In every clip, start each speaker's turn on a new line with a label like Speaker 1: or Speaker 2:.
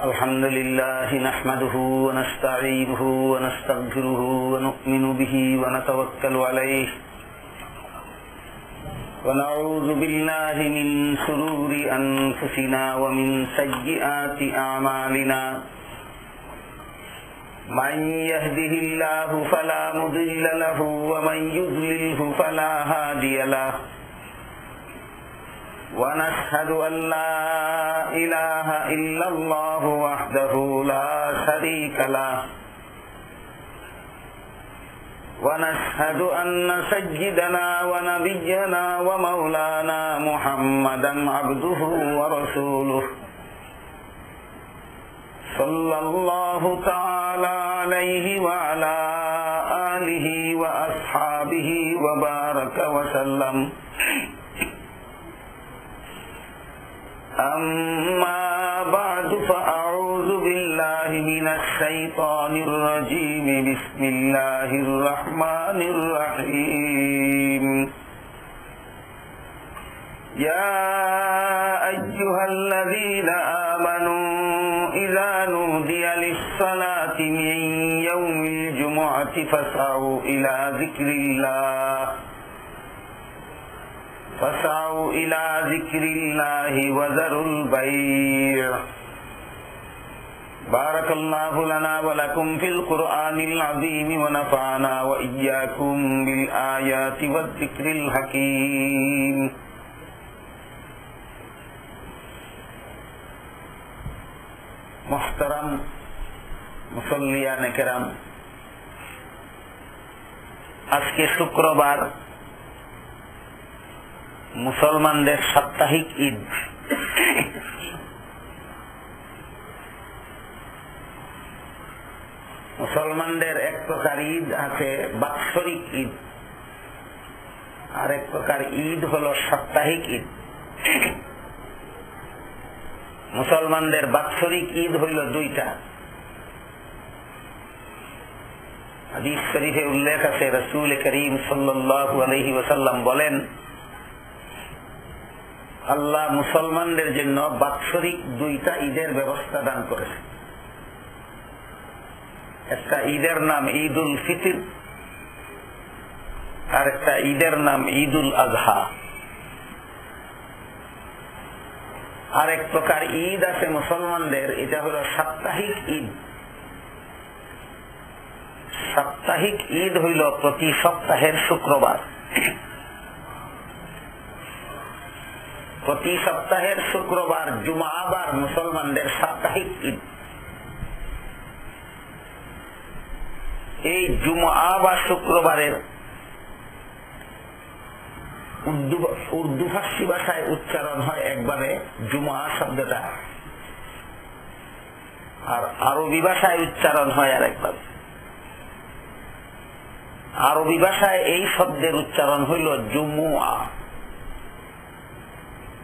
Speaker 1: الحمد لله نحمده ونستعينه ونستغفره ونؤمن به ونتوكل عليه ونعوذ بالله من شرور أنفسنا ومن سيئات أعمالنا من يهده الله فلا مضل له ومن يضلله فلا هادي له ونشهد أن لا إله إلا الله وحده لا شريك له ونشهد أن سيدنا ونبينا ومولانا محمدا عبده ورسوله صلى الله تعالى عليه وعلى آله وأصحابه وبارك وسلم أما بعد فأعوذ بالله من الشيطان الرجيم بسم الله الرحمن الرحيم يا أيها الذين آمنوا إذا نودي للصلاة من يوم الجمعة فاسعوا إلى ذكر الله وذروا البيع بارك الله لنا ولكم في القرآن العظيم ونفعنا وإياكم بالآيات والذكر الحكيم محترم মুসল্লিয়ান কেরাম, আজকে শুক্রবার মুসলমানদের সাপ্তাহিক ঈদ। মুসলমানদের এক প্রকার ঈদ আছে বাৎসরিক ঈদ, আর এক প্রকার ঈদ হলো সাপ্তাহিক ঈদ। মুসলমানদের বাৎসরিক ঈদ হইল দুইটা। হাদিস শরীফে উল্লেখ আছে, রাসূল করিম সাল্লাল্লাহু আলাইহি ওয়াসাল্লাম বলেন, আল্লাহ মুসলমানদের জন্য বাৎসরিক দুইটা ঈদের ব্যবস্থা দান করেছে। একটা ঈদের নাম ঈদুল ফিতর, আর একটা ঈদের নাম ঈদুল আজহা। আর এক প্রকার ঈদ আছে মুসলমানদের, এটা হলো সাপ্তাহিক ঈদ। সাপ্তাহিক ঈদ হইল প্রতি সপ্তাহের শুক্রবার। প্রতি সপ্তাহের শুক্রবার জুমাবার মুসলমানদের সাপ্তাহিক ঈদ। এই জুমা বা শুক্রবারের উর্দু ফার্সি ভাষায় উচ্চারণ হয় একবারে জুমা শব্দটা, আর আরবি ভাষায় উচ্চারণ হয় আরেকভাবে। আরবি ভাষায় এই শব্দের উচ্চারণ হইল জুমুআ।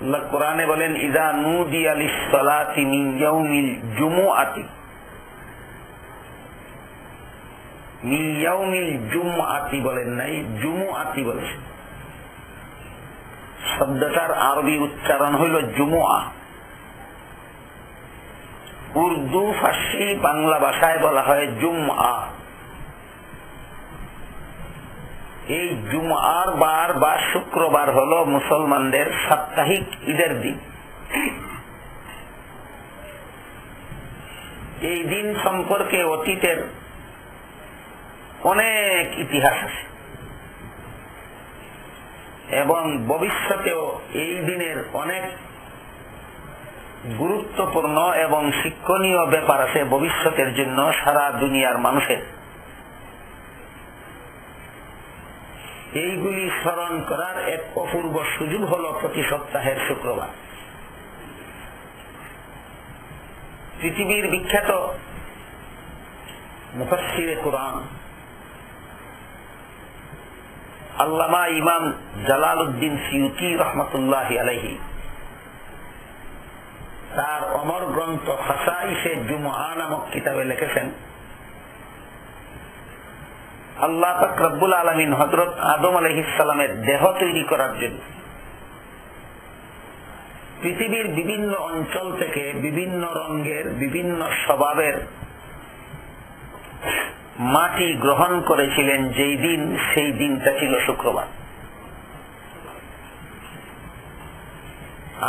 Speaker 1: আল্লাহ কোরআনে বলেন, ইযা নুদিয়া লিস-সালাতি মিন ইয়াউমিল জুমুআতি, মিন ইয়াউমিল জুমআতি বলেন নাই, জুমুআতি বলেছেন। শব্দটার আরবি উচ্চারণ হইল জুমুআ। উর্দু ফার্সি বাংলা ভাষায় বলা হয় জুমআ। এই জুমআর বার বা শুক্রবার হলো মুসলমানদের সাপ্তাহিক ঈদের দিন। এই দিন সম্পর্কে অতীতের অনেক ইতিহাস আছে এবং ভবিষ্যতেও এই দিনের অনেক গুরুত্বপূর্ণ এবং শিক্ষণীয় ব্যাপার আছে ভবিষ্যতের জন্য সারা দুনিয়ার মানুষের। এইগুলি স্মরণ করার এক অপূর্ব সুযোগ হল প্রতি সপ্তাহের শুক্রবার। পৃথিবীর বিখ্যাত মুফাসসিরে কুরআন আল্লামা ইমাম জালালউদ্দিন সিয়ুতি রহমাতুল্লাহি আলাইহি তার অমর গ্রন্থ খাসাইসে জুমআ নামক কিতাবে লিখেছেন, আল্লাহ পাক রব্বুল আলামিন হযরত আদম আলাইহিস সালামের দেহ তৈরি করার জন্য পৃথিবীর বিভিন্ন অঞ্চল থেকে বিভিন্ন রঙের বিভিন্ন স্বভাবের মাটি গ্রহণ করেছিলেন যেই দিন, সেই দিনটা ছিল শুক্রবার।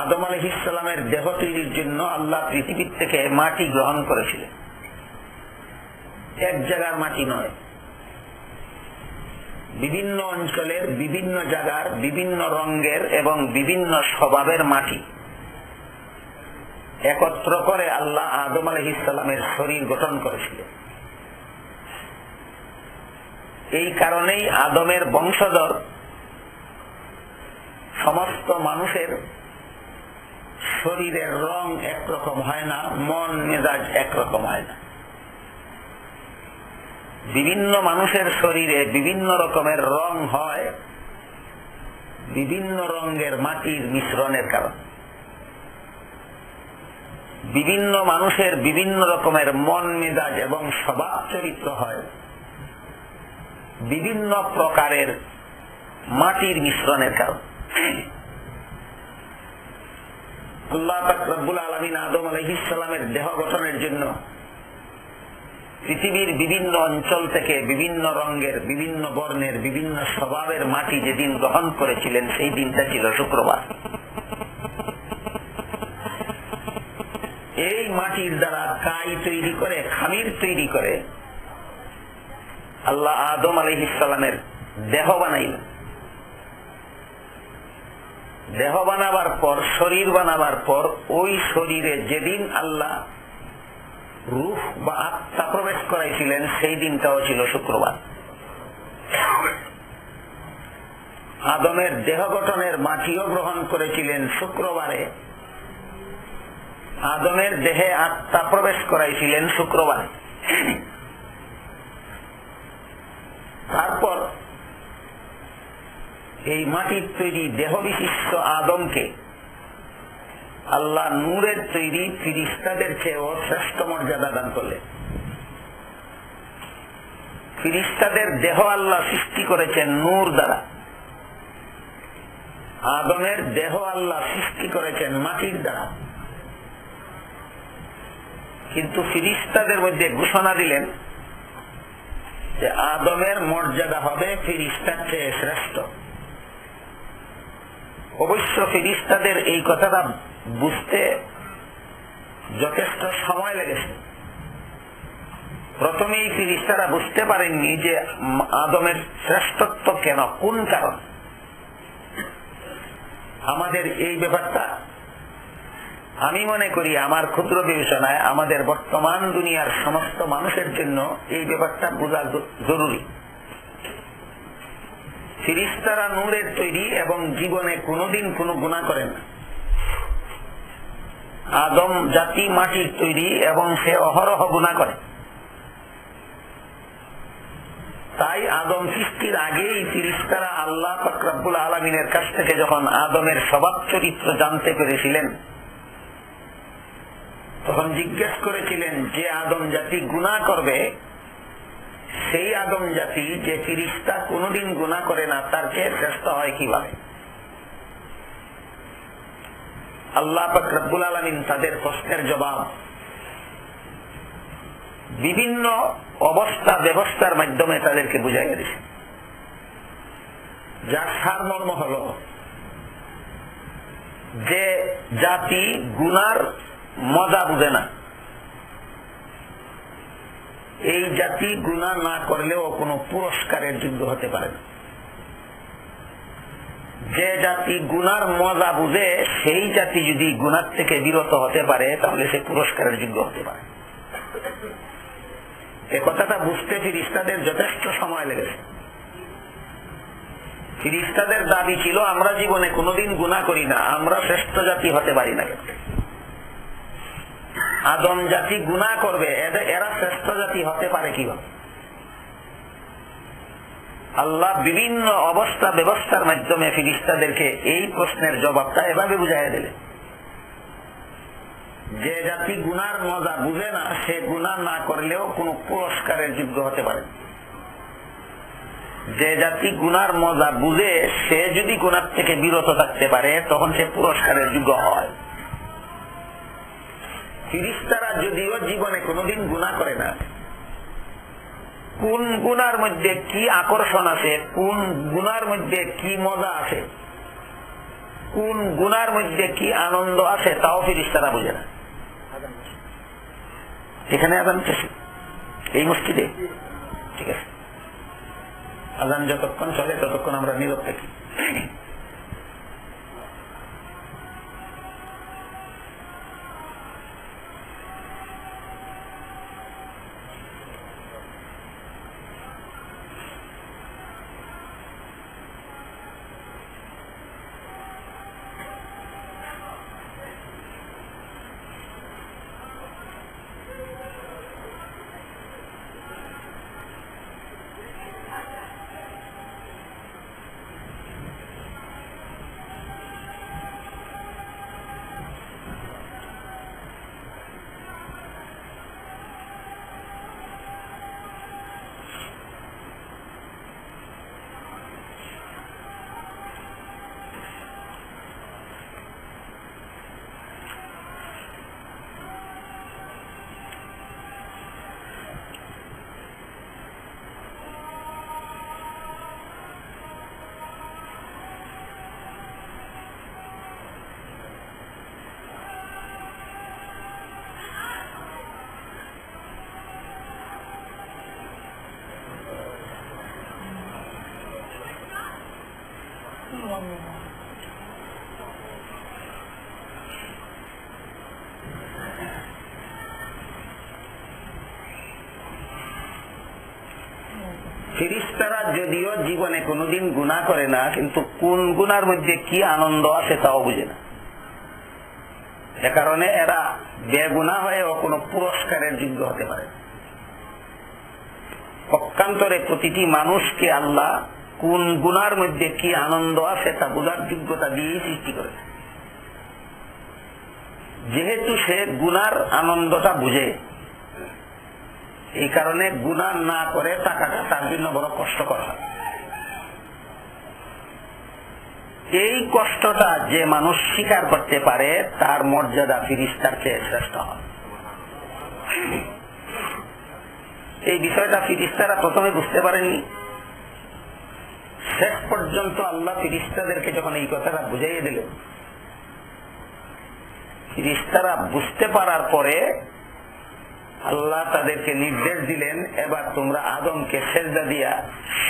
Speaker 1: আদম আলাইহিস সালামের দেহ তৈরির জন্য আল্লাহ পৃথিবীর থেকে মাটি গ্রহণ করেছিলেন। এক জায়গার মাটি নয়, বিভিন্ন অঞ্চলের বিভিন্ন জায়গার বিভিন্ন রঙের এবং বিভিন্ন স্বভাবের মাটি একত্র করে আল্লাহ আদম আলাইহিস সালামের শরীর গঠন করেছিলেন। এই কারণেই আদমের বংশধর সমস্ত মানুষের শরীরের রং একরকম হয় না, মন মেজাজ একরকম হয় না। বিভিন্ন মানুষের শরীরে বিভিন্ন রকমের রং হয় বিভিন্ন রঙের মাটির মিশ্রণের কারণে। বিভিন্ন মানুষের বিভিন্ন রকমের মন মেজাজ এবং স্বভাব চরিত্র হয় বিভিন্ন প্রকারের মাটির মিশ্রণের কারণে। আল্লাহ পাক রব্বুল আলামিন আদম আলাইহিস সালামের দেহ গঠনের জন্য পৃথিবীর বিভিন্ন অঞ্চল থেকে বিভিন্ন রঙের বিভিন্ন বর্ণের বিভিন্ন স্বভাবের মাটি যেদিন গ্রহণ করেছিলেন সেই দিনটা ছিল শুক্রবার। এই মাটির দ্বারা কাই তৈরি করে, খামির তৈরি করে আল্লাহ আদম আলাইহিস সালামের দেহ বানাইলেন। দেহ বানাবার পর, শরীর বানাবার পর, ওই শরীরে যেদিন আল্লাহ রূহ বা আত্মা প্রবেশ করাইছিলেন সেই দিনটাও ছিল শুক্রবার। আদমের দেহ গঠনের মাটিও গ্রহণ করেছিলেন শুক্রবারে, আদমের দেহে আত্মা প্রবেশ করাইছিলেন শুক্রবারে। তারপর এই মাটির তৈরি দেহ বিশিষ্ট আদমকে আল্লাহ নূরের তৈরি ফিরিস্তাদের চেয়েও শ্রেষ্ঠ মর্যাদা দান করলেন। ফিরিস্তাদের দেহ আল্লাহ সৃষ্টি করেছেন নূর দ্বারা, আদমের দেহ আল্লাহ সৃষ্টি করেছেন মাটির দ্বারা। কিন্তু ফিরিস্তাদের মধ্যে ঘোষণা দিলেন যে আদমের মর্যাদা হবে ফিরিস্তার চেয়ে শ্রেষ্ঠ। অবশ্য ফিরিস্তাদের এই কথাটা বুঝতে যথেষ্ট সময় লেগেছে। প্রথমেই ফিরিস্তারা বুঝতে পারেননি যে আদমের শ্রেষ্ঠত্ব কেন, কোন কারণ। আমাদের এই ব্যাপারটা আমি মনে করি, আমার ক্ষুদ্র বিবেচনায় আমাদের বর্তমান দুনিয়ার সমস্ত মানুষের জন্য এই ব্যাপারটা বোঝা জরুরি। ফিরিস্তারা নূরের তৈরি এবং জীবনে কোনোদিন কোনো গুনাহ করেন না। আদম জাতি মাটির তৈরি এবং সে অহরহ গুনাহ করে। তাই আদম সৃষ্টির আগেই ফিরিস্তারা আল্লাহ পাক রব্বুল আলামিনের কাছ থেকে যখন আদমের স্বভাব চরিত্র জানতে পেরেছিলেন তখন জিজ্ঞেস করেছিলেন যে আদম জাতি গুনাহ করবে, সেই আদম জাতি যে ফিরিস্তা কোনোদিন গুনাহ করে না তার চেয়ে শ্রেষ্ঠ হয় কিভাবে? আল্লাহ পাক রব্বুল আলামিন তাদের প্রশ্নের জবাব বিভিন্ন অবস্থা ব্যবস্থার মাধ্যমে তাদেরকে বুঝাইয়া দিয়েছে। যার সারমর্ম হল যে জাতি গুনার মজা বুঝে না, এই জাতি গুনাহ না করলেও কোনো পুরস্কারের যোগ্য হতে পারে না। যে জাতি গুনার মজা বুঝে সেই জাতি যদি গুনার থেকে বিরত হতে পারে তাহলে সে পুরস্কারের যোগ্য হতে পারে। এ কথাটা বুঝতে ফিরিস্তাদের যথেষ্ট সময় লেগেছে। ফিরিস্তাদের দাবি ছিল আমরা জীবনে কোনোদিন গুনাহ করি না, আমরা শ্রেষ্ঠ জাতি হতে পারি না। আদম জাতি গুনাহ করবে, এরা শ্রেষ্ঠ জাতি হতে পারে কিভাবে? আল্লাহ বিভিন্ন অবস্থা ব্যবস্থার মাধ্যমে ফিরিস্তাদেরকে এই প্রশ্নের জবাবটা এভাবে বুঝাইয়া দিলেন। যে জাতি গুনার মজা বুঝে না সে গুনাহ না করলেও কোনো পুরস্কারের যোগ্য হতে পারে। যে জাতি গুনার মজা বুঝে সে যদি গুনার থেকে বিরত থাকতে পারে তখন সে পুরস্কারের যোগ্য হয়। ফিরিস্তারা যদিও জীবনে কোনোদিন গুনাহ করে না, কোন গুনার মধ্যে কি আকর্ষণ আছে, কোন গুনার মধ্যে কি মজা আছে, কোন গুনার মধ্যে কি আনন্দ আছে তাও ফিরিস্তারা বুঝে না। এখানে আজান শেষ এই মসজিদে, ঠিক আছে, আজান যতক্ষণ চলে ততক্ষণ আমরা নীরব থাকি। ফিরিস্তারা যদিও জীবনে কোনোদিন গুনাহ করে না, কিন্তু কোন গুনার মধ্যে কি আনন্দ আছে তাও বুঝে না। এ কারণে এরা বেগুনাহ হয়েও কোনো পুরস্কারের যোগ্য হতে পারে। পক্ষান্তরে প্রতিটি মানুষকে আল্লাহ কোন গুনার মধ্যে কি আনন্দ আছে তা বোঝার যোগ্যতা দিয়েই সৃষ্টি করে। যেহেতু সে গুনার আনন্দটা বুঝে, এই কারণে গুনাহ না করে টাকাটা তার জন্য বড় কষ্টকর হয়। এই কষ্টটা যে মানুষ স্বীকার করতে পারে তার মর্যাদা ফিরিস্তার চেয়ে শ্রেষ্ঠ হয়। এই বিষয়টা ফিরিস্তারা প্রথমে বুঝতে পারেনি। শেষ পর্যন্ত আল্লাহ ফিরিস্তাদেরকে যখন এই কথাটা বুঝাইয়ে দিলেন, ফিরিস্তারা বুঝতে পারার পরে আল্লাহ তাদেরকে নির্দেশ দিলেন, এবার তোমরা আদমকে সেজদা দিয়া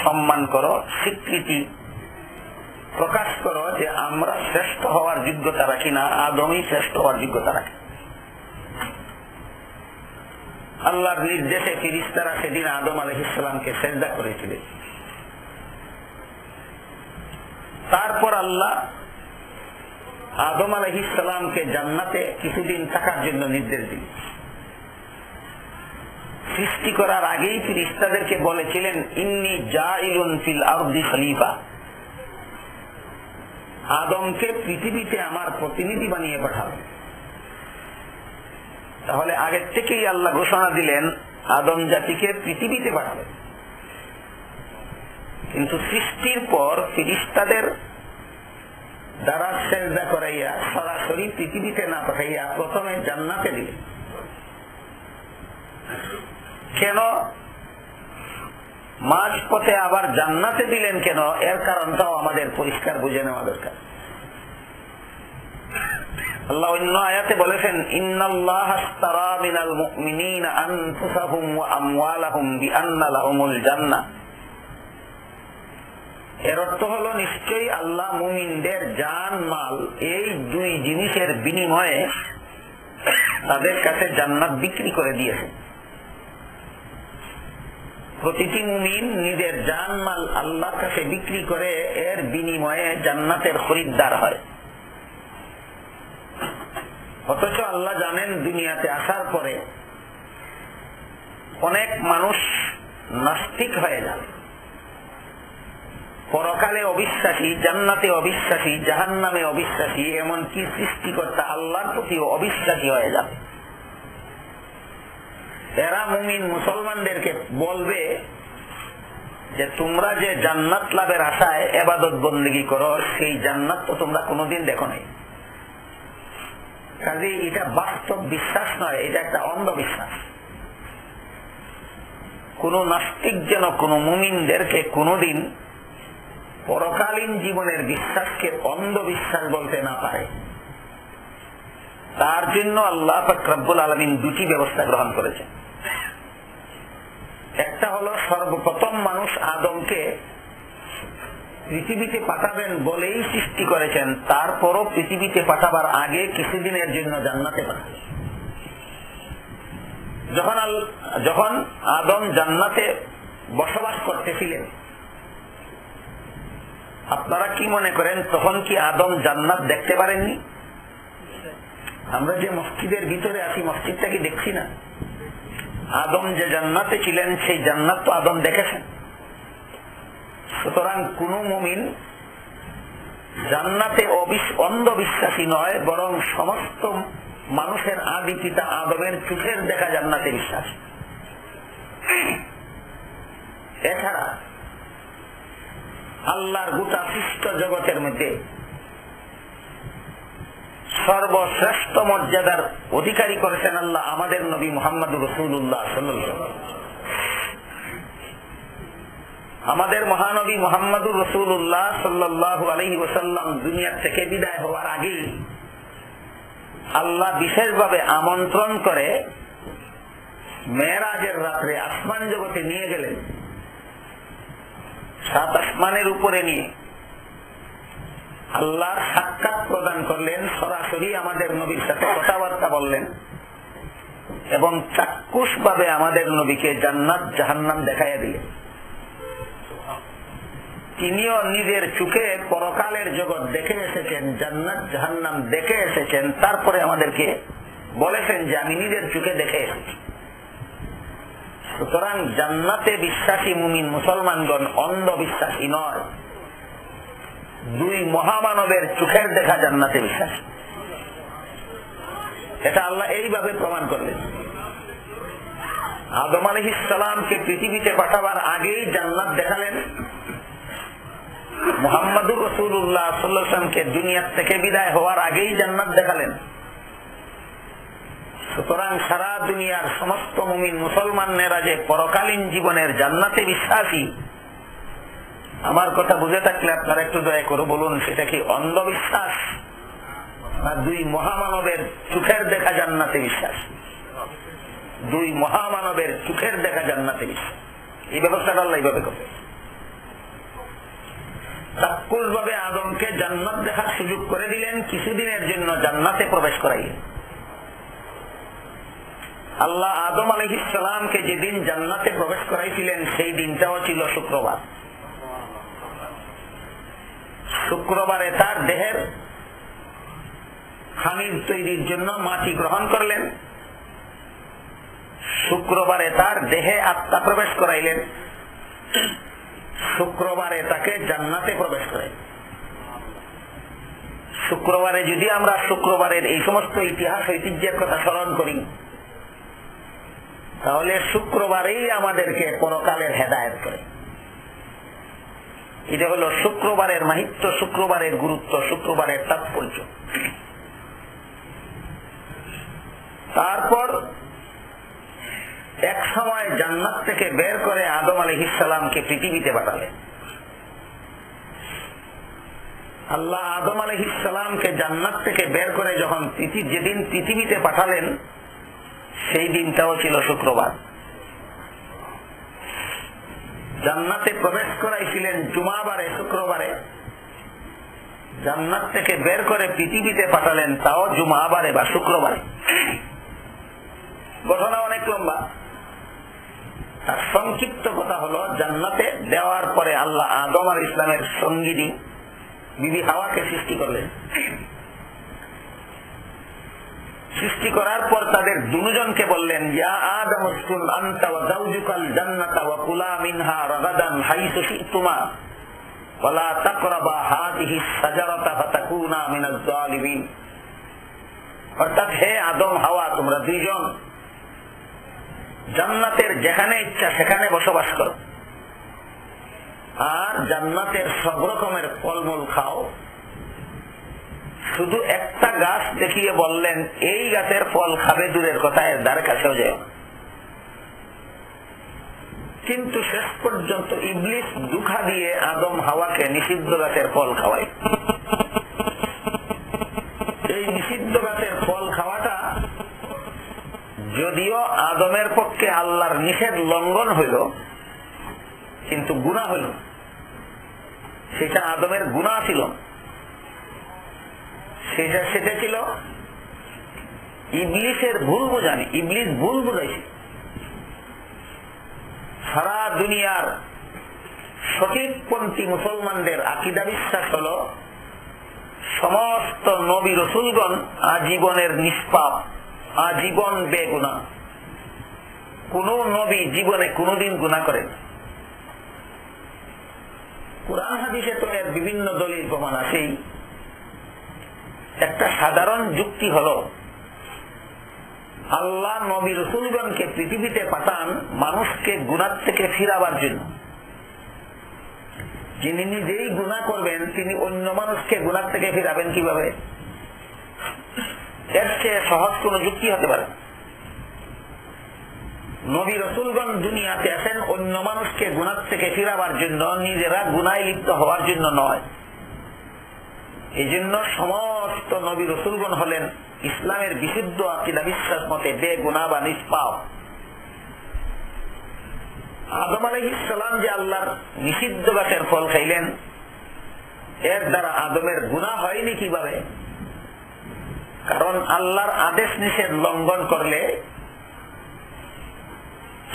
Speaker 1: সম্মান করো, স্বীকৃতি প্রকাশ করো যে আমরা শ্রেষ্ঠ হওয়ার যোগ্যতা রাখি না, আদমই শ্রেষ্ঠ হওয়ার যোগ্যতা রাখে। আল্লাহর নির্দেশে ফিরিস্তারা সেদিন আদম আলাইহিস সালামকে সেজদা করেছিলেন। তারপর আল্লাহ আদম আলাইহিস সালামকে জান্নাতে কিছুদিন থাকার জন্য নির্দেশ দিলেন। সৃষ্টি করার আগেই ফিরিস্তাদেরকে বলেছিলেন, ইন্নী জাইলুন ফিল আরদি খলিফা, আদমকে পৃথিবীতে আমার প্রতিনিধি বানিয়ে পাঠাবেন। তাহলে আগের থেকেই আল্লাহ ঘোষণা দিলেন আদম জাতিকে পৃথিবীতে পাঠাবেন। কিন্তু সৃষ্টির পর ফিরিস্তাদের দ্বারা সেজদা করাইয়া সরাসরি পৃথিবীতে না পাঠাইয়া প্রথমে জান্নাতে দিলেন। কেন মাঝ পথে আবার জান্নাতে দিলেন কেন, এর কারণটাও আমাদের পরিষ্কার বুঝে নেওয়া দরকার। আল্লাহ অন্য আয়াতে বলেছেন, ইন্নাল্লাহা আশতারা মিনাল মুমিনিনা আনফুসাহুম ওয়া আমওয়ালাহুম বিআন্না লাহুমুল জান্নাহ। এর অর্থ হলো নিশ্চয়ই আল্লাহ মুমিনদের জান মাল এই দুই জিনিসের বিনিময়ে তাদের কাছে জান্নাত বিক্রি করে দিয়েছে। প্রতিটি মুমিন নিজের জান মাল আল্লাহর কাছে বিক্রি করে এর বিনিময়ে জান্নাতের খরিদ্দার হয়। অথচ আল্লাহ জানেন দুনিয়াতে আসার পরে অনেক মানুষ নাস্তিক হয়ে যাবে, পরকালে অবিশ্বাসী, জান্নাতে অবিশ্বাসী, জাহান্নামে অবিশ্বাসী, এমনকি সৃষ্টিকর্তা আল্লাহর প্রতিও অবিশ্বাসী হয়ে যাবে। এরা মুমিন মুসলমানদেরকে বলবে যে তোমরা যে জান্নাত লাভের আশায় ইবাদত বন্দেগী করো, সেই জান্নাত তো তোমরা কোনোদিন দেখো নাই। কাজে এটা বাস্তব বিশ্বাস নয়, এটা একটা অন্ধবিশ্বাস। কোন নাস্তিক যেন কোন মুমিনদেরকে কোনদিন পরকালীন জীবনের বিশ্বাসকে অন্ধবিশ্বাস বলতে না পারে। তার জন্য আল্লাহ পাক রব্বুল আলামিন দুটি ব্যবস্থা গ্রহণ করেছেন। একটা হলো সর্বপ্রথম মানুষ আদমকে পৃথিবীতে পাঠাবেন বলেই সৃষ্টি করেছেন, তারপরও পৃথিবীতে পাঠাবার আগে কিছুদিনের জন্য জান্নাতে পাঠাবেন। যখন আদম জান্নাতে বসবাস করতেছিলেন, আপনারা কি মনে করেন তখন কি আদম জান্নাত দেখতে পারেননি? আমরা যে মসজিদের ভিতরে আছি, মসজিদটা কি দেখছি না? আদম যে জান্নাতে ছিলেন সেই জান্নাত তো আদম দেখেছেন। সুতরাং কোন মুমিন জান্নাতে অন্ধবিশ্বাসী নয়, বরং সমস্ত মানুষের আদি পিতা আদমের চোখের দেখা জান্নাতে বিশ্বাস। এছাড়া আল্লাহর গোটা সৃষ্ট জগতের মধ্যে সর্বশ্রেষ্ঠ মর্যাদার অধিকারী করেছেন আল্লাহ আমাদের নবী মুহাম্মদুর রাসূলুল্লাহ সাল্লাল্লাহু আলাইহি ওয়াসাল্লাম। আমাদের মহানবী মুহাম্মদুর রাসূলুল্লাহ সাল্লাল্লাহু আলাইহি ওয়াসাল্লাম দুনিয়া থেকে বিদায় হওয়ার আগে আল্লাহ বিশেষভাবে আমন্ত্রণ করে মেরাজের রাত্রে আসমান জগতে নিয়ে গেলেন। সাত আসমানের উপরে নিয়ে আল্লাহ সাক্ষাৎ প্রদান করলেন, সরাসরি আমাদের নবীর সাথে কথাবার্তা বললেন এবং চাক্ষুষ ভাবে আমাদের নবীকে জান্নাত জাহান্নাম দেখাইয়া দিলেন। তিনিও নিজের চোখে পরকালের জগৎ দেখে এসেছেন, জান্নাত জাহান্নাম দেখে এসেছেন, তারপরে আমাদেরকে বলেছেন যে আমি নিজের চোখে দেখে এসেছি। সুতরাং জান্নাতে বিশ্বাসী মুমিন মুসলমানগণ অন্ধবিশ্বাসী নয়, দুই মহামানবের চোখের দেখা জান্নাতে বিশ্বাস। এটা আল্লাহ এইভাবে প্রমাণ করলেন। আদম আলাইহিস সালামকে পৃথিবীতে পাঠাবার আগেই জান্নাত দেখালেন, মুহাম্মদুর রাসূলুল্লাহ সাল্লাল্লাহু আলাইহি ওয়াসাল্লামকে দুনিয়া থেকে বিদায় হওয়ার আগেই জান্নাত দেখালেন। সুতরাং সারা দুনিয়ার সমস্ত মুমিন মুসলমানেরা যে পরকালীন জীবনের জান্নাতে বিশ্বাসী, আমার কথা বুঝে থাকলে আপনারা একটু দয়া করে বলুন সেটা কি অন্ধবিশ্বাস না দুই মহামানবের চোখের দেখা জান্নাতে বিশ্বাস? দুই মহামানবের চোখের দেখা জান্নাতে বিশ্বাস। এই ব্যবস্থাটা আল্লাহ এইভাবে করবে। চাক্ষুষ ভাবে আদমকে জান্নাত দেখার সুযোগ করে দিলেন, কিছুদিনের জন্য জান্নাতে প্রবেশ করাইলেন। আল্লাহ আদম আলাইহিস সালামকে যেদিন জান্নাতে প্রবেশ করাইছিলেন সেই দিনটাও ছিল শুক্রবার। শুক্রবারে তার দেহের খামির তৈরির জন্য মাটি গ্রহণ করলেন, শুক্রবারে তার দেহে আত্মা প্রবেশ করাইলেন, শুক্রবারে তাকে জান্নাতে প্রবেশ করাইলেন। শুক্রবারে যদি আমরা শুক্রবারের এই সমস্ত ইতিহাস ঐতিহ্যের কথা স্মরণ করি, তাহলে শুক্রবারেই আমাদেরকে পরকালের হেদায়েত করে। এটা হলো শুক্রবারের মাহাত্ম্য, শুক্রবারের গুরুত্ব, শুক্রবারের তাৎপর্য। তারপর এক সময় জান্নাত থেকে বের করে আদম আলাইহিস সালামকে পৃথিবীতে পাঠালেন। আল্লাহ আদম আলাইহিস সালামকে জান্নাত থেকে বের করে যখন যেদিন পৃথিবীতে পাঠালেন সেই দিনটাও ছিল শুক্রবার। জান্নাতে প্রবেশ করাইছিলেন জুমাবারে, শুক্রবারে। জান্নাত থেকে বের করে পৃথিবীতে পাঠালেন তাও জুমাবারে বা শুক্রবারে। ঘটনা অনেক লম্বা। তার সংক্ষিপ্ত কথা হলো, জান্নাতে দেওয়ার পরে আল্লাহ আদম আলাইহিস ইসলামের সঙ্গিনী বিবি হাওয়াকে সৃষ্টি করলেন। সৃষ্টি করার পর তাদের দুজনকে বললেন, ইয়া আদম উসকুন আনতা ওয়া যাওজুকাল জান্নাতা ওয়া কুলা মিনহা রাগাদান হাইসু শিতুমা ওয়া লা তাকরাবা হাযিহিস শাজারাতা ফাতাকুনা মিনাজ জালিমিন। অর্থাৎ হে আদম হাওয়া, তোমরা দুইজন জান্নাতের যেখানে ইচ্ছা সেখানে বসবাস করো, আর জান্নাতের সব রকমের ফলমূল খাও, শুধু একটা গাছ দেখিয়ে বললেন এই গাছের ফল খাবে, দূরের কথা এর দ্বারে কাছেও যায়। কিন্তু শেষ পর্যন্ত ইবলিস দুঃখা দিয়ে আদম হাওয়াকে নিষিদ্ধ গাছের ফল খাওয়ায়। এই নিষিদ্ধ গাছের ফল খাওয়াটা যদিও আদমের পক্ষে আল্লাহর নিষেধ লঙ্ঘন হইল, কিন্তু গুনাহ হইল। সেটা আদমের গুনাহ ছিল, সেটা ছিল ইবলিসের ভুল বোঝানি। ইবলিস ভুল বুঝাইছে। সারা দুনিয়ার সঠিকপন্থী মুসলমানদের আকীদা বিশ্বাস হল সমস্ত নবী রসুলগণ আজীবনের নিষ্পাপ, আজীবন বেগুনাহ। কোন নবী জীবনে কোনদিন গুনাহ করেন। কুরআন হাদিসে তো এর বিভিন্ন দলিল প্রমাণ আছেই। একটা সাধারণ যুক্তি হল আল্লাহ নবী রসুলগণকে পৃথিবীতে পাঠান মানুষকে গুনাহ থেকে ফিরাবার জন্য। যিনি নিজেই গুনাহ করবেন তিনি অন্য মানুষকে গুনাহ থেকে ফিরাবেন কিভাবে? এর চেয়ে সহজ কোন যুক্তি হতে পারে? নবী রসুলগণ দুনিয়াতে আসেন অন্য মানুষকে গুনাহ থেকে ফিরাবার জন্য, নিজেরা গুনাহে লিপ্ত হওয়ার জন্য নয়। এই জন্য সমস্ত নবী রসুলগণ হলেন ইসলামের বিশুদ্ধ আকীদা বিশ্বাস মতে বেগুনাহ বা নিষ্পাপ। আদম আলাইহিস সালাম যে আল্লাহর নিষিদ্ধ গাছের ফল খাইলেন, এর দ্বারা আদমের গুনাহ হয়নি কিভাবে? কারণ আল্লাহর আদেশ নিষেধ লঙ্ঘন করলে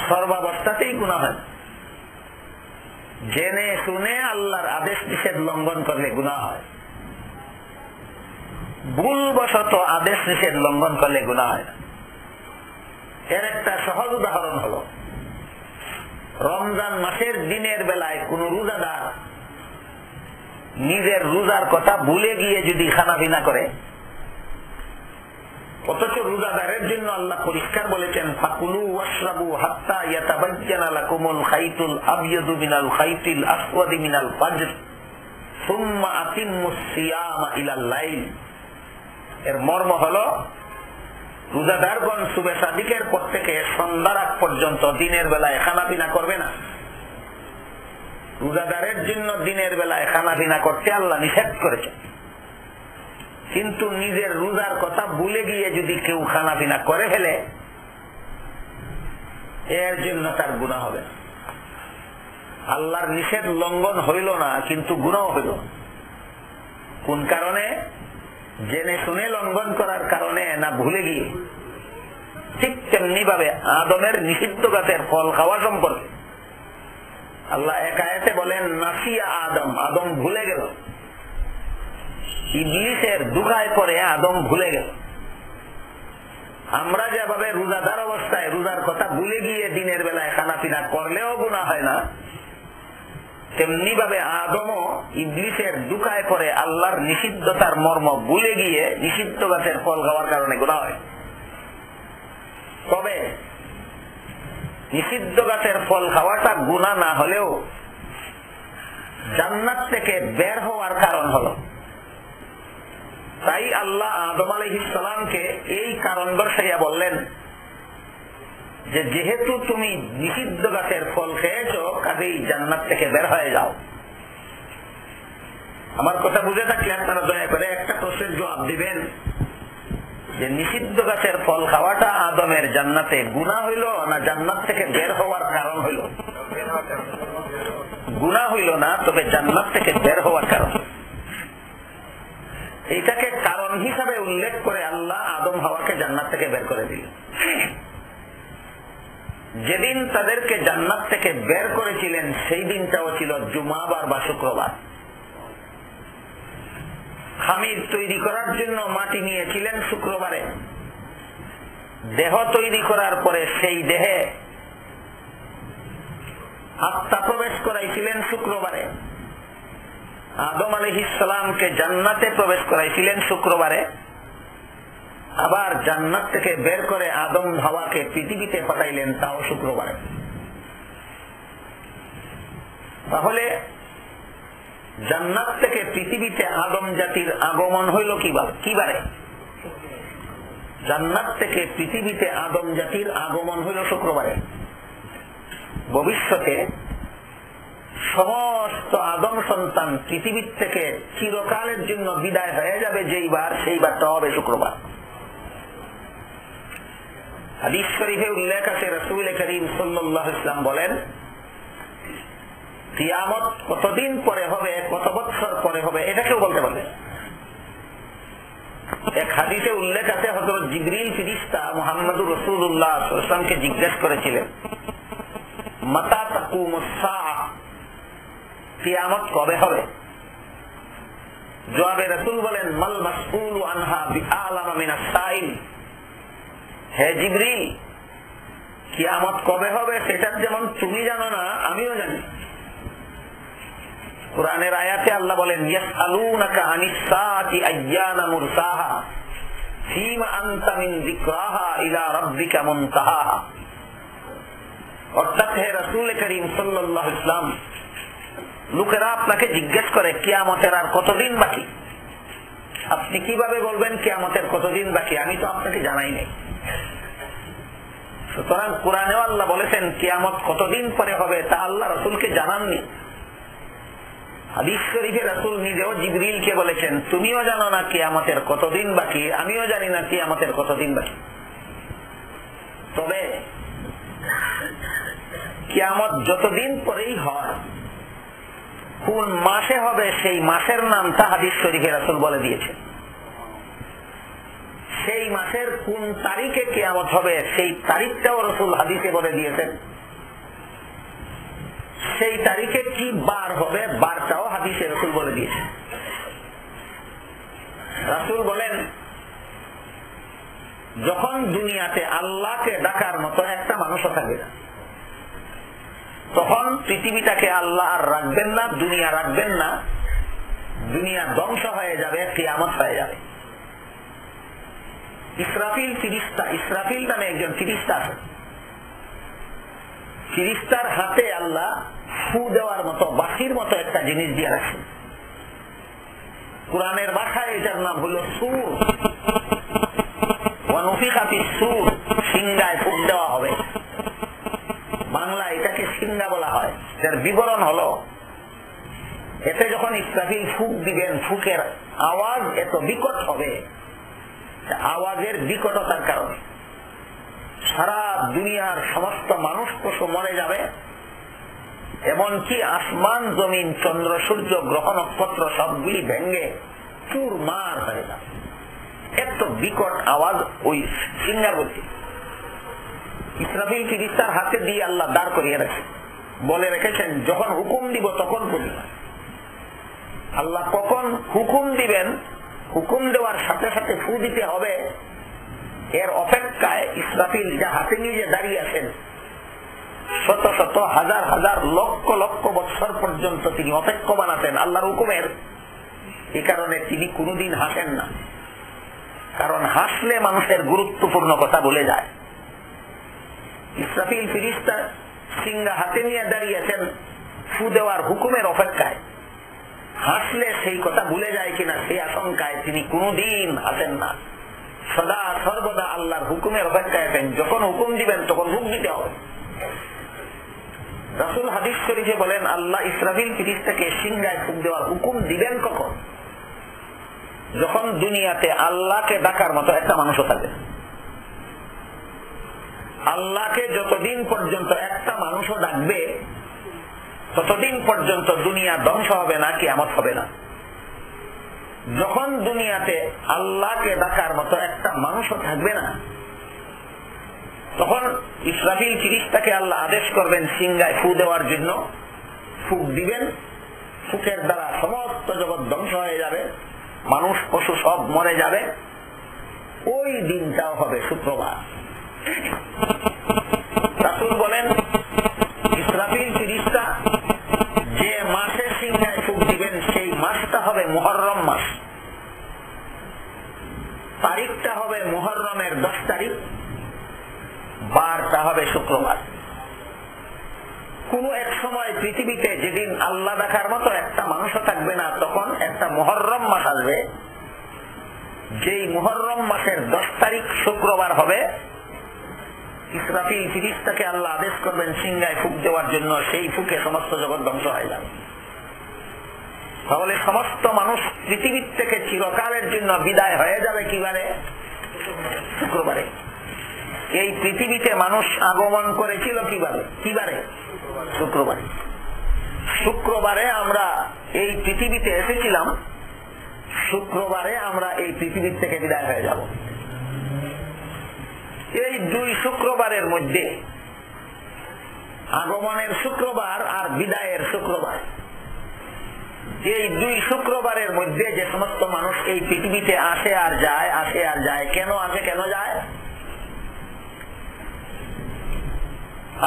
Speaker 1: সর্বাবস্থাতেই গুনাহ হয়। জেনে শুনে আল্লাহর আদেশ নিষেধ লঙ্ঘন করলে গুনাহ হয়, ভুলবশত আদেশ নিষেধ লঙ্ঘন করলে গুনাহ হয়। এর একটা সহজ উদাহরণ হল রমজান মাসের দিনের বেলায় কোন রোজাদার নিজের রোজার কথা ভুলে গিয়ে যদি খানা পিনা করে, অথচ রোজাদারের জন্য আল্লাহ পরিষ্কার বলেছেন ফাকুলু ওয়াশরাবু হাত্তা ইয়াতাবায়্যানা লাকুমুল খাইতুল আবয়াদু মিনাল খাইতিল আসওয়াদি মিনাল ফাজর সুম্মা আতিম্মুস সিয়ামা ইলাল লাইল। এর মর্ম হলো রোজাদারগণ সুবে সাদিকের পর থেকে সন্ধ্যার আগ পর্যন্ত দিনের বেলায় খানা পিনা করবে না। রোজাদারের জন্য দিনের বেলায় খানা পিনা করতে আল্লাহ নিষেধ করেছে, কিন্তু নিজের রোজার কথা ভুলে গিয়ে যদি কেউ খানা পিনা করে ফেলে এর জন্য তার গুনাহ হবে। আল্লাহর নিষেধ লঙ্ঘন হইল না, কিন্তু গুনাহ হইল। কোন কারণে? জেনে শুনে লঙ্ঘন করার কারণে না ভুলে গিয়ে। ঠিক তেমনি ভাবে আদমের নিষিদ্ধ গাছের ফল খাওয়া সম্পর্কে আল্লাহ এক আয়াতে বলেন নাসিয়া আদম, আদম ভুলে গেল। ইবলিসের দুগায় পরে আদম ভুলে গেল। আমরা যেভাবে রোজাদার অবস্থায় রোজার কথা ভুলে গিয়ে দিনের বেলায় খানা পিনা করলেও গুনাহ হয় না, তেমনি ভাবে আদমও ইবলিসের দুকায় পরে আল্লাহর নিষিদ্ধতার মর্ম ভুলে গিয়ে নিষিদ্ধ গাছের ফল খাওয়ার কারণে গুনাহ হয়। তবে নিষিদ্ধ গাছের ফল খাওয়াটা গুনাহ না হলেও জান্নাত থেকে বের হওয়ার কারণ হলো। তাই আল্লাহ আদম আলাইহিস সালামকে এই কারণ দর্শাইয়া বললেন যে যেহেতু তুমি নিষিদ্ধ গাছের ফল খেয়েছো, কাজেই জান্নাত থেকে বের হয়ে যাও। আমার কথা বুঝে থাকলে আপনারা দয়া করে একটা প্রশ্নের জবাব দিবেন যে নিষিদ্ধ গাছের ফল খাওয়াটা আদমের জান্নাতে গুনাহ হইল না জান্নাত থেকে বের হওয়ার কারণ হইল? গুনাহ হইল না, তবে জান্নাত থেকে বের হওয়ার কারণ। এইটাকে কারণ হিসাবে উল্লেখ করে আল্লাহ আদম হাওয়াকে জান্নাত থেকে বের করে দিলেন। যেদিন তাদেরকে জান্নাত থেকে বের করেছিলেন সেই দিনটাও ছিল জুমাবার বা শুক্রবার। খামির তৈরি করার জন্য মাটি নিয়েছিলেন শুক্রবারে। দেহ তৈরি করার পরে সেই দেহে আত্মা প্রবেশ করাইছিলেন শুক্রবারে। আদম আলাইহিস সালামকে জান্নাতে প্রবেশ করাইছিলেন শুক্রবারে। আবার জান্নাত থেকে বের করে আদম হাওয়াকে পৃথিবীতে পাঠাইলেন, তাও শুক্রবারে। তাহলে জান্নাত থেকে পৃথিবীতে আদম জাতির আগমন হইল কিবারে? জান্নাত থেকে পৃথিবীতে আদম জাতির আগমন হইল শুক্রবারে। ভবিষ্যতে সমস্ত আদম সন্তান পৃথিবীর থেকে চিরকালের জন্য বিদায় হয়ে যাবে যেই বার, সেই বারটা হবে শুক্রবার। হাদিস শরীফে উল্লেখ আছে, রাসূল করিম সাল্লাল্লাহু আলাইহি ওয়াসাল্লাম বলেন, কিয়ামত কতদিন পরে হবে, কত বছর পরে হবে, এটা কেউ বলতে পারবে। এক হাদিসে উল্লেখ আছে, হযরত জিবরিল ফেরেশতা মুহাম্মদুর রাসূলুল্লাহ সাল্লাল্লাহু আলাইহি ওয়াসাল্লামকে জিজ্ঞেস করেছিলেন, মাতা তাকুমুস সাআহ, কিয়ামত কবে হবে? জবাবে রাসূল বলেন, মাল মাসউলু আনহা বিআলামা মিনাস সাইল। হে জিবরিল, কিয়ামত কবে হবে সেটা যেমন তুমি জানো না, আমিও জানি। কুরআনের আয়াতে আল্লাহ বলেন, ইয়াসআলুনাকা আনিস সাআতি আইয়ানা মুরসাহা ফীমা আনতা মিন যিকরাহা ইলা রাব্বিকা মুনতাহাহা। অর্থাৎ হে রাসূল করিম সাল্লাল্লাহু আলাইহি ওয়াসাল্লাম, লোকেরা আপনাকে জিজ্ঞেস করে কিয়ামতের আর কতদিন বাকি। আপনি কিভাবে বলবেন কিয়ামতের কতদিন বাকি? আমি তো আপনাকে জানাই নাই। সুতরাং কুরআনেও আল্লাহ বলেছেন কিয়ামত কতদিন পরে হবে তা আল্লাহ রাসূলকে জানাননি। হাদিস শরীফে রাসূল নিজেও জিবরিলকে বলেছেন, তুমিও জানো না কিয়ামতের কতদিন বাকি, আমিও জানি না কিয়ামতের কতদিন বাকি। তবে কিয়ামত যতদিন পরেই হয়, কোন মাসে হবে সেই মাসের নামটা হাদিস শরীফে রাসূল বলে দিয়েছেন। সেই মাসের কোন তারিখে কিয়ামত হবে সেই তারিখটাও রাসূল হাদিসে বলে দিয়েছেন। সেই তারিখে কি বার হবে বারটাও হাদিসে রাসূল বলে দিয়েছেন। রাসূল বলেন, যখন দুনিয়াতে আল্লাহকে ডাকার মতো একটা মানুষও থাকবে না, তখন পৃথিবীটাকে আল্লাহ আর রাখবেন না, দুনিয়া রাখবেন না, দুনিয়া ধ্বংস হয়ে যাবে, কিয়ামত হয়ে যাবে। ইসরাফিল ফিরিস্তা, ইসরাফিল নামে একজন ফিরিস্তা আছে। ফিরিস্তার হাতে আল্লাহ ফু দেওয়ার মতো বাঁশির মতো একটা জিনিস দিয়ে রাখছেন। কুরআনের ভাষায় এটার নাম হলো সূর। ওয়া নুফিখা ফিস সূর, সিংহায় ফুঁক দেওয়া হবে। বাংলা এটাকে সিংহা বলা হয়। যার বিবরণ হলো, এতে যখন ইসরাফিল ফুঁক দিবেন, ফুঁকের আওয়াজ এত বিকট হবে, আওয়াজের বিকটতার কারণে সারা দুনিয়ার সমস্ত মানুষ পশু মরে যাবে, এমনকি আসমান জমিন চন্দ্র সূর্য গ্রহ নক্ষত্র সবগুলি ভেঙে চুরমার হয়ে যাবে। এত বিকট আওয়াজ ওই সিংহার বলছে। ইসরাফিল ফিরিস্তার হাতে দিয়ে আল্লাহ দাঁড় করিয়ে রাখে, বলে রেখেছেন যখন হুকুম দিব তখন বলি। আল্লাহ কখন হুকুম দিবেন, হুকুম দেওয়ার সাথে সাথে ফু দিতে হবে, এর অপেক্ষায় ইসরাফিল যা হাতে নিয়ে দাঁড়িয়ে আছেন, শত শত হাজার হাজার লক্ষ লক্ষ বছর পর্যন্ত তিনি অপেক্ষমান আছেন আল্লাহর হুকুমের। এই কারণে তিনি কোনদিন হাসেন না, কারণ হাসলে মানুষের গুরুত্বপূর্ণ কথা ভুলে যায়। ইসরাফিল ফিরিস্তা সিংহা হাতে নিয়ে দাঁড়িয়েছেন ফু দেওয়ার হুকুমের অপেক্ষায়। হাসলে সেই কথা ভুলে যায় কিনা সেই আশঙ্কায় তিনি কোনদিন হাসেন না, সদা সর্বদা আল্লাহর হুকুমের অপেক্ষায় আছেন। যখন হুকুম দিবেন তখন হুকুম দিতে হবে। রাসূল হাদিস শরীফে বলেন, আল্লাহ ইসরাফিল ফিরিস্তাকে সিংহায় ফুঁক দেওয়ার হুকুম দিবেন কখন? যখন দুনিয়াতে আল্লাহকে ডাকার মতো একটা মানুষও থাকবে। আল্লাহকে যতদিন পর্যন্ত একটা মানুষও ডাকবে ততদিন পর্যন্ত দুনিয়া ধ্বংস হবে না, কিয়ামত হবে না। যখন দুনিয়াতে আল্লাহকে ডাকার মতো একটা মানুষও থাকবে না, তখন ইসরাফিল ফিরিস্তাকে আল্লাহ আদেশ করবেন সিংহায় ফু দেওয়ার জন্য। ফুক দিবেন, ফুকের দ্বারা সমস্ত জগৎ ধ্বংস হয়ে যাবে, মানুষ পশু সব মরে যাবে। ওই দিনটাও হবে শুক্রবার। রাসূল বলেন, ইসরাফিল ফিরিস্তা যে মাসে সিংহায় ফুক দিবেন সেই মাসটা হবে মুহররম মাস। তারিখটা হবে মুহররমের 10 তারিখ, বারটা হবে শুক্রবার। কোন এক সময় পৃথিবীতে যেদিন আল্লাহ দেখার মতো একটা মানুষও থাকবে না, তখন একটা মুহররম মাস আসবে, যেই মুহররম মাসের 10 তারিখ শুক্রবার হবে। ইসরাফিল ফিরিস্তাকে আল্লাহ আদেশ করবেন সিংহায় ফুঁক দেওয়ার জন্য, সেই ফুঁকে সমস্ত জগৎ ধ্বংস হয়ে যাবে। তাহলে সমস্ত মানুষ পৃথিবীর থেকে চিরকালের জন্য বিদায় হয়ে যাবে কিবারে? শুক্রবারে। এই পৃথিবীতে মানুষ আগমন করেছিল কিবারে? শুক্রবারে। শুক্রবারে আমরা এই পৃথিবীতে এসেছিলাম, শুক্রবারে আমরা এই পৃথিবীর থেকে বিদায় হয়ে যাব। এই 2 শুক্রবারের মধ্যে, আগমনের শুক্রবার আর বিদায়ের শুক্রবার, এই 2 শুক্রবারের মধ্যে যে সমস্ত মানুষ এই পৃথিবীতে আসে আর যায়, আসে আর যায়, কেন আসে কেন যায়?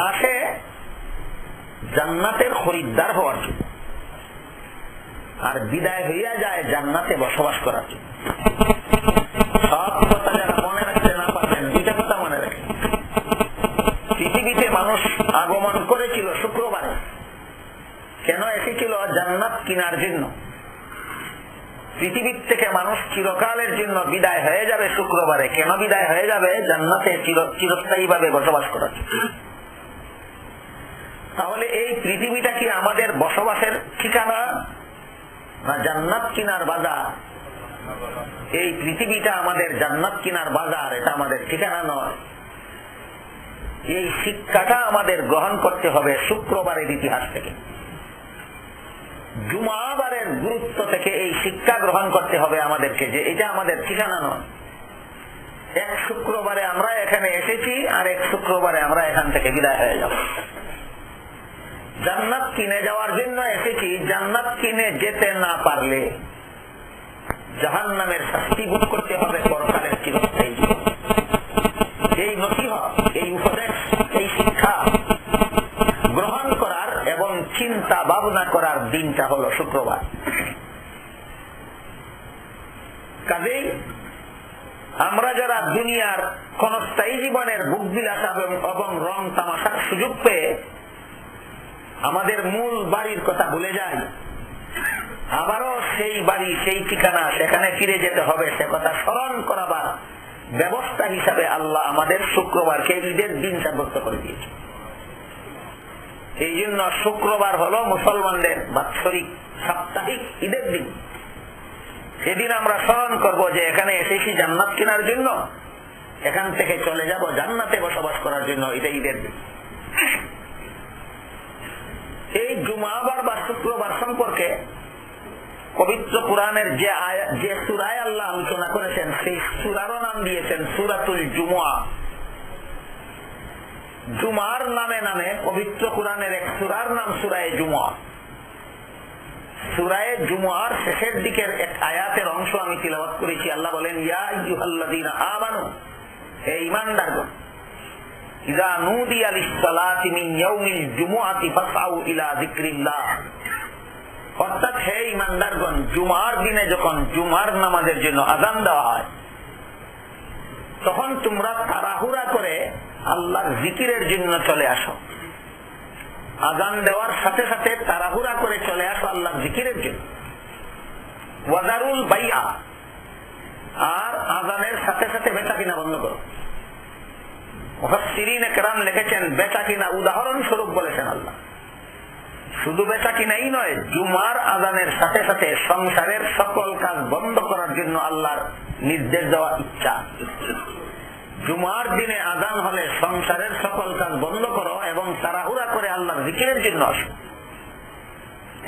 Speaker 1: আসে জান্নাতের খরিদ্দার হওয়ার জন্য, আর বিদায় হইয়া যায় জান্নাতে বসবাস করার জন্য। সব কথা যারা মনে রাখতে না পারবেন, 2টা কথা মনে রাখেন। পৃথিবীতে মানুষ আগমন করেছিল শুক্রবারে, কেন এসেছিল? জান্নাত কেনার জন্য। পৃথিবীর থেকে মানুষ চিরকালের জন্য বিদায় হয়ে যাবে শুক্রবারে, কেন বিদায় হয়ে যাবে? জান্নাতে চিরস্থায়ী ভাবে বসবাস করার জন্য। তাহলে এই পৃথিবীটা কি আমাদের বসবাসের ঠিকানা না জান্নাত কিনার বাজার? এই পৃথিবীটা আমাদের জান্নাত কিনার বাজার, এটা আমাদের ঠিকানা নয়। এই শিক্ষাটা আমাদের গ্রহণ করতে হবে শুক্রবারের ইতিহাস থেকে, জুমাবারের গুরুত্ব থেকে এই শিক্ষা গ্রহণ করতে হবে আমাদেরকে, যে এটা আমাদের ঠিকানা নয়। এক শুক্রবারে আমরা এখানে এসেছি, আর এক শুক্রবারে আমরা এখান থেকে বিদায় হয়ে যাব। জান্নাত কিনে যাওয়ার জন্য এসেছি, জান্নাত কিনে যেতে না পারলে জাহান্নামের শাস্তি ভোগ করতে হবে পরকালের চিরস্থায়ী জীবন। এই নসিহত, এই উপদেশ, এই শিক্ষা গ্রহণ করার এবং চিন্তা ভাবনা করার দিনটা হলো শুক্রবার। কাজেই আমরা যারা দুনিয়ার ক্ষণস্থায়ী জীবনের বুক বিলাস এবং রং তামাশার সুযোগ পেয়ে আমাদের মূল বাড়ির কথা ভুলে যাই, আবারও সেই বাড়ি, সেই ঠিকানা, সেখানে ফিরে যেতে হবে, সে কথা স্মরণ করাবার ব্যবস্থা হিসাবে আল্লাহ আমাদের শুক্রবারকে ঈদের দিন সাব্যস্ত করে দিয়েছে। এই জন্য শুক্রবার হলো মুসলমানদের বাৎসরিক সাপ্তাহিক ঈদের দিন। সেদিন আমরা স্মরণ করব যে এখানে এসেছি জান্নাত কেনার জন্য, এখান থেকে চলে যাব জান্নাতে বসবাস করার জন্য, এটা ঈদের দিন। এই জুমাবার বা শুক্রবার সম্পর্কে পবিত্র কোরআনের যে সূরায় আল্লাহ আলোচনা করেছেন, সেই সূরারও নাম দিয়েছেন সূরাতুল জুমআ। জুমার নামে নামে পবিত্র কোরআনের এক সূরার নাম সূরায়ে জুমআ। সূরায়ে জুমআর শেষের দিকের এক আয়াতের অংশ আমি তিলাওয়াত করেছি। আল্লাহ বলেন, ইয়া আইয়ুহাল্লাযীনা আমানু, হে ঈমানদারগণ, ইযা নুদিয়া লিস-সালাতি মিন ইয়াউমিল জুমআতি ফাসআউ ইলা যিকরিল্লাহ। অর্থাৎ হে ঈমানদারগণ, জুমার দিনে যখন জুমার নামাজের জন্য আযান দেওয়া হয়, তখন তোমরা তাড়াহুড়া করে আল্লাহর জিকিরের জন্য চলে আসো। আযান দেওয়ার সাথে সাথে তাড়াহুড়া করে চলে আসো আল্লাহর জিকিরের জন্য। ওয়াজারুল বাইআ, আর আযানের সাথে সাথে বেচা কিনা বন্ধ করো। মুফাসসিরিনে কেরাম লিখেছেন, বেচা কিনা উদাহরণ স্বরূপ বলেছেন আল্লাহ। শুধু বেচা কিনাই নয়, জুমার আযানের সাথে সাথে সংসারের সকল কাজ বন্ধ করার জন্য আল্লাহর নির্দেশ দেওয়া ইচ্ছা। জুমার দিনে আযান হলে সংসারের সকল কাজ বন্ধ করো এবং তাড়াহুড়া করে আল্লাহর জিকিরের জন্য আসো।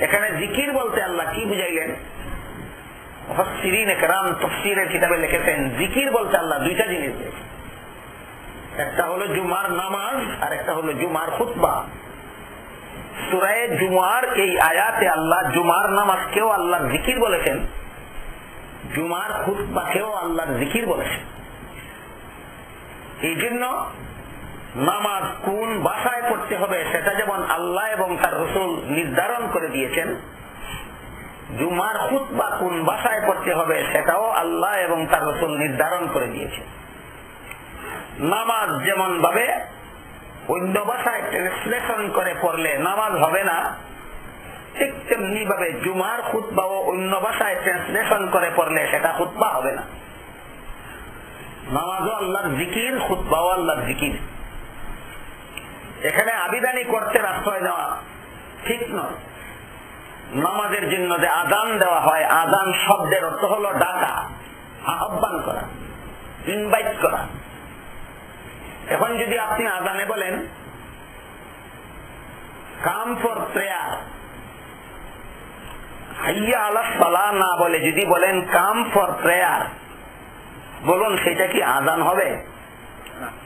Speaker 1: এখানে জিকির বলতে আল্লাহ কি বুঝাইলেন? মুফাসসিরিনে কেরাম তাফসীরের কিতাবে লিখেছেন, জিকির বলতে আল্লাহ 2টা জিনিস দিয়েছেন। একটা হলো জুমার নামাজ, আর একটা হলো জুমার খুতবা। সূরা জুমার এই আয়াতে আল্লাহ জুমার নামাজকেও আল্লাহর জিকির বলেছেন, জুমার খুতবাকেও আল্লাহর জিকির বলেছেন। এই জন্য নামাজ কোন ভাষায় পড়তে হবে সেটা যেমন আল্লাহ এবং তার রাসূল নির্ধারণ করে দিয়েছেন, জুমার খুতবা কোন ভাষায় পড়তে হবে সেটাও আল্লাহ এবং তার রাসূল নির্ধারণ করে দিয়েছেন। নামাজ যেমন ভাবে অন্য ভাষায় ট্রান্সলেশন করে পড়লে নামাজ হবে না, ঠিক তেমনি ভাবে জুমার খুতবাও অন্য ভাষায় ট্রান্সলেশন করে পড়লে সেটা খুতবা হবে না। নামাজও আল্লাহর জিকির, খুতবাও আল্লাহর জিকির। এখানে আবিধানিক অর্থের আশ্রয় নেওয়া ঠিক নয়। নামাজের জন্য যে আযান দেওয়া হয়, আযান শব্দের অর্থ হলো ডাকা, আহ্বান করা, ইনভাইট করা। এখন যদি আপনি আযানে বলেন কাম ফর প্রেয়ার, হাইয়া আলাস সালাহ না বলে যদি বলেন কাম ফর প্রেয়ার, বলুন সেটা কি আযান হবে?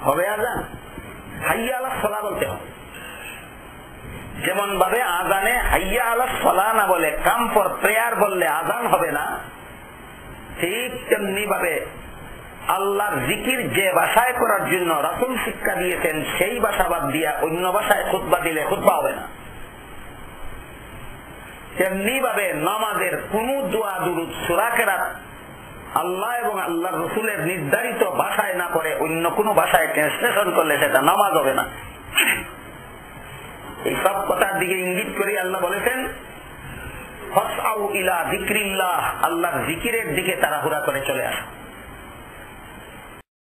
Speaker 1: হবে আযান? হাইয়া আলাস সালাহ বলতে হবে। যেমন ভাবে আযানে হাইয়া আলাস সালাহ না বলে কাম ফর প্রেয়ার বললে আযান হবে না, ঠিক তেমনি ভাবে আল্লাহর জিকির যে ভাষায় করার জন্য রাসূল শিক্ষা দিয়েছেন সেই ভাষা বাদ দিয়া অন্য ভাষায় খুতবা দিলে খুতবা হবে না। তেমনি ভাবে নামাজের কোন দোয়া দুরূদ সূরা কেরাত আল্লাহ এবং আল্লাহর রাসূলের নির্ধারিত ভাষায় না করে অন্য কোন ভাষায় ট্রান্সলেশন করলে সেটা নামাজ হবে না। এই সব কথার দিকে ইঙ্গিত করে আল্লাহ বলেছেন ফাসআউ ইলা যিকরিল্লাহ, আল্লাহর জিকিরের দিকে তাড়াহুড়া করে চলে আসো।